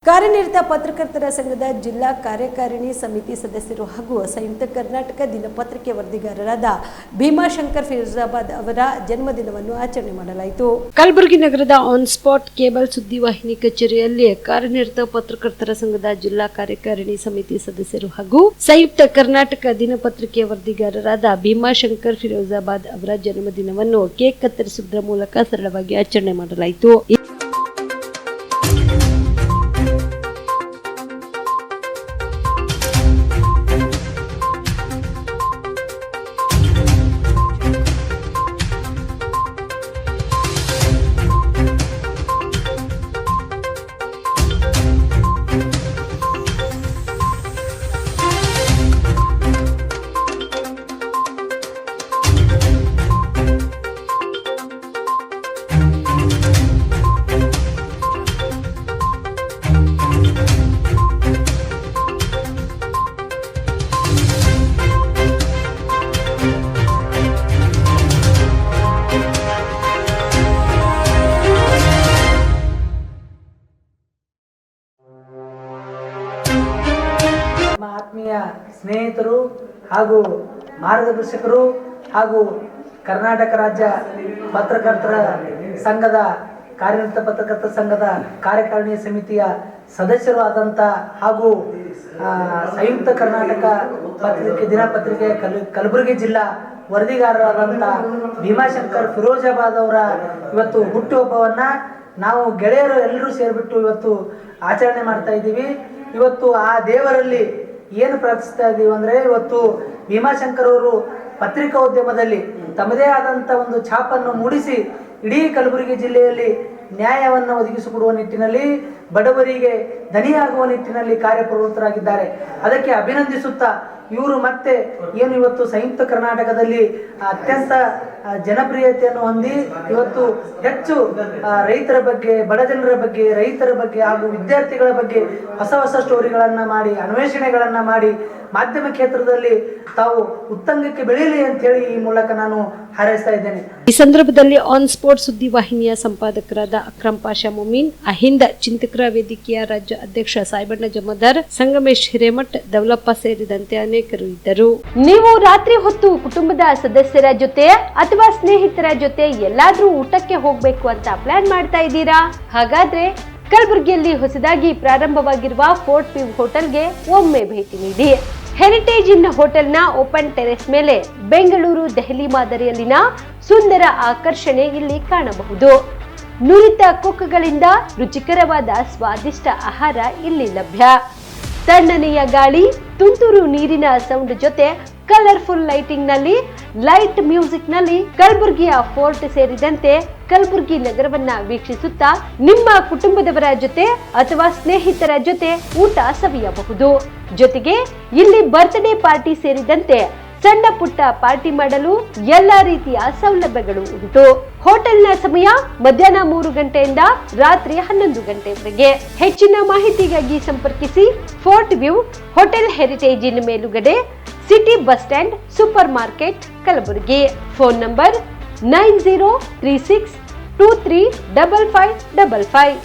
ಕಾರ್ಯನಿರತ ಪತ್ರಕರ್ತರ ಸಂಘದ ಜಿಲ್ಲಾ ಕಾರ್ಯಕಾರಿಣಿ ಸಮಿತಿ ಸದಸ್ಯರು ಹಾಗೂ ಸಂಯುಕ್ತ ಕರ್ನಾಟಕ ದಿನಪತ್ರಿಕೆ ವರದಿಗಾರರಾದ ಭೀಮಾಶಂಕರ್ ಫಿರೋಜಾಬಾದ್ ಅವರ ಜನ್ಮದಿನವನ್ನು ಆಚರಣೆ ಮಾಡಲಾಯಿತು. ಕಲಬುರಗಿ ನಗರದ ಆನ್ ಸ್ಪಾಟ್ ಕೇಬಲ್ ಸುದ್ದಿವಾಹಿನಿ ಕಚೇರಿಯಲ್ಲಿ ಕಾರ್ಯನಿರತ ಪತ್ರಕರ್ತರ ಸಂಘದ ಜಿಲ್ಲಾ ಕಾರ್ಯಕಾರಿಣಿ ಸಮಿತಿ ಸದಸ್ಯರು ಹಾಗೂ ಸಂಯುಕ್ತ ಕರ್ನಾಟಕ ದಿನಪತ್ರಿಕೆ ವರದಿಗಾರರಾದ ಭೀಮಾಶಂಕರ್ ಫಿರೋಜಾಬಾದ್ ಅವರ ಜನ್ಮದಿನವನ್ನು ಕೇಕ್ ಕತ್ತರಿಸುವುದರ ಮೂಲಕ ಸರಳವಾಗಿ ಆಚರಣೆ ಮಾಡಲಾಯಿತು. ಆತ್ಮೀಯ ಸ್ನೇಹಿತರು ಹಾಗೂ ಮಾರ್ಗದರ್ಶಕರು ಹಾಗೂ ಕರ್ನಾಟಕ ರಾಜ್ಯ ಪತ್ರಕರ್ತರ ಸಂಘದ ಕಾರ್ಯನಿರತ ಪತ್ರಕರ್ತರ ಸಂಘದ ಕಾರ್ಯಕಾರಿಣಿ ಸಮಿತಿಯ ಸದಸ್ಯರು ಆದಂಥ ಹಾಗೂ ಸಂಯುಕ್ತ ಕರ್ನಾಟಕ ದಿನಪತ್ರಿಕೆ ಕಲಬುರಗಿ ಜಿಲ್ಲಾ ವರದಿಗಾರರಾದಂಥ ಭೀಮಾಶಂಕರ್ ಫಿರೋಜಾಬಾದ್ ಅವರ ಇವತ್ತು ಹುಟ್ಟುಹಬ್ಬವನ್ನು ನಾವು ಗೆಳೆಯರು ಎಲ್ಲರೂ ಸೇರಿಬಿಟ್ಟು ಇವತ್ತು ಆಚರಣೆ ಮಾಡ್ತಾ ಇದ್ದೀವಿ. ಇವತ್ತು ಆ ದೇವರಲ್ಲಿ ಏನು ಪ್ರಾರ್ಥಿಸ್ತಾ ಇದ್ದೀವಿ ಅಂದರೆ, ಇವತ್ತು ಭೀಮಾಶಂಕರ್ ಅವರು ಪತ್ರಿಕೋದ್ಯಮದಲ್ಲಿ ತಮ್ಮದೇ ಆದಂಥ ಒಂದು ಛಾಪನ್ನು ಮೂಡಿಸಿ ಇಡೀ ಕಲಬುರಗಿ ಜಿಲ್ಲೆಯಲ್ಲಿ ನ್ಯಾಯವನ್ನು ಒದಗಿಸಿಕೊಡುವ ನಿಟ್ಟಿನಲ್ಲಿ, ಬಡವರಿಗೆ ದನಿಯಾಗುವ ನಿಟ್ಟಿನಲ್ಲಿ ಕಾರ್ಯಪ್ರವೃತ್ತರಾಗಿದ್ದಾರೆ. ಅದಕ್ಕೆ ಅಭಿನಂದಿಸುತ್ತಾ ಇವರು ಮತ್ತೆ ಏನು ಇವತ್ತು ಸಂಯುಕ್ತ ಕರ್ನಾಟಕದಲ್ಲಿ ಅತ್ಯಂತ ಜನಪ್ರಿಯತೆಯನ್ನು ಹೊಂದಿ ಇವತ್ತು ಹೆಚ್ಚು ರೈತರ ಬಗ್ಗೆ, ಬಡ ಜನರ ಬಗ್ಗೆ, ರೈತರ ಬಗ್ಗೆ ಹಾಗೂ ವಿದ್ಯಾರ್ಥಿಗಳ ಬಗ್ಗೆ ಹೊಸ ಹೊಸ ಸ್ಟೋರಿಗಳನ್ನು ಮಾಡಿ, ಅನ್ವೇಷಣೆಗಳನ್ನು ಮಾಡಿ ಮಾಧ್ಯಮ ಕ್ಷೇತ್ರದಲ್ಲಿ ತಾವು ಉತ್ತಂಗಕ್ಕೆ ಬೆಳೆಯಲಿ ಅಂತ ಹೇಳಿ ಈ ಮೂಲಕ ನಾನು ಹಾರೈಸ್ತಾ ಇದ್ದೇನೆ. ಈ ಸಂದರ್ಭದಲ್ಲಿ ಆನ್ ಸ್ಪಾಟ್ ಸುದ್ದಿವಾಹಿನಿಯ ಸಂಪಾದಕರಾದ ಅಕ್ರಮ್ ಪಾಷಾ ಮೊಮೀನ್, ಅಹಿಂದ ಚಿಂತಕರ ವೇದಿಕೆಯ ರಾಜ್ಯ ಅಧ್ಯಕ್ಷ ಸಾಯಿಬಣ್ಣ ಜಮದಾರ್, ಸಂಗಮೇಶ್ ಹಿರೇಮಠ್, ದೌಲಪ್ಪ ಸೇರಿದಂತೆ ಅನೇಕರು ಇದ್ದರು. ನೀವು ರಾತ್ರಿ ಹೊತ್ತು ಕುಟುಂಬದ ಸದಸ್ಯರ ಜೊತೆ ಅಥವಾ ಸ್ನೇಹಿತರ ಜೊತೆ ಎಲ್ಲಾದ್ರೂ ಊಟಕ್ಕೆ ಹೋಗ್ಬೇಕು ಅಂತ ಪ್ಲಾನ್ ಮಾಡ್ತಾ ಇದ್ದೀರಾ? ಹಾಗಾದ್ರೆ ಕಲಬುರಗಿಯಲ್ಲಿ ಹೊಸದಾಗಿ ಪ್ರಾರಂಭವಾಗಿರುವ ಫೋರ್ಟ್ ವ್ಯೂ ಹೋಟೆಲ್ಗೆ ಒಮ್ಮೆ ಭೇಟಿ ನೀಡಿ. ಹೆರಿಟೇಜ್ ಇನ್ ಹೋಟೆಲ್ನ ಓಪನ್ ಟೆರೆಸ್ ಮೇಲೆ ಬೆಂಗಳೂರು, ದೆಹಲಿ ಮಾದರಿಯಲ್ಲಿನ ಸುಂದರ ಆಕರ್ಷಣೆ ಇಲ್ಲಿ ಕಾಣಬಹುದು. ನುರಿತ ಕುಕ್ಗಳಿಂದ ರುಚಿಕರವಾದ ಸ್ವಾದಿಷ್ಟ ಆಹಾರ ಇಲ್ಲಿ ಲಭ್ಯ. ತಣ್ಣನೆಯ ಗಾಳಿ, ತುಂತುರು ನೀರಿನ ಸೌಂಡ್ ಜೊತೆ ಕಲರ್ಫುಲ್ ಲೈಟಿಂಗ್ ನಲ್ಲಿ, ಲೈಟ್ ಮ್ಯೂಸಿಕ್ ನಲ್ಲಿ ಕಲಬುರಗಿಯ ಫೋರ್ಟ್ ಸೇರಿದಂತೆ ಕಲಬುರಗಿ ನಗರವನ್ನ ವೀಕ್ಷಿಸುತ್ತಾ ನಿಮ್ಮ ಕುಟುಂಬದವರ ಜೊತೆ ಅಥವಾ ಸ್ನೇಹಿತರ ಜೊತೆ ಊಟ ಸವಿಯಬಹುದು. ಜೊತೆಗೆ ಇಲ್ಲಿ ಬರ್ತ್ಡೇ ಪಾರ್ಟಿ ಸೇರಿದಂತೆ ಸಣ್ಣ ಪುಟ್ಟ ಪಾರ್ಟಿ ಮಾಡಲು ಎಲ್ಲಾ ರೀತಿಯ ಸೌಲಭ್ಯಗಳು ಉಂಟು. ಹೋಟೆಲ್ನ ಸಮಯ ಮಧ್ಯಾಹ್ನ 3 ಗಂಟೆಯಿಂದ ರಾತ್ರಿ 11 ಗಂಟೆವರೆಗೆ. ಹೆಚ್ಚಿನ ಮಾಹಿತಿಗಾಗಿ ಸಂಪರ್ಕಿಸಿ ಫೋರ್ಟ್ ವ್ಯೂ ಹೋಟೆಲ್, ಹೆರಿಟೇಜ್ ಇನ್ ಮೇಲುಗಡೆ, city bus stand, super market, Kalaburagi. Phone number 9036235555.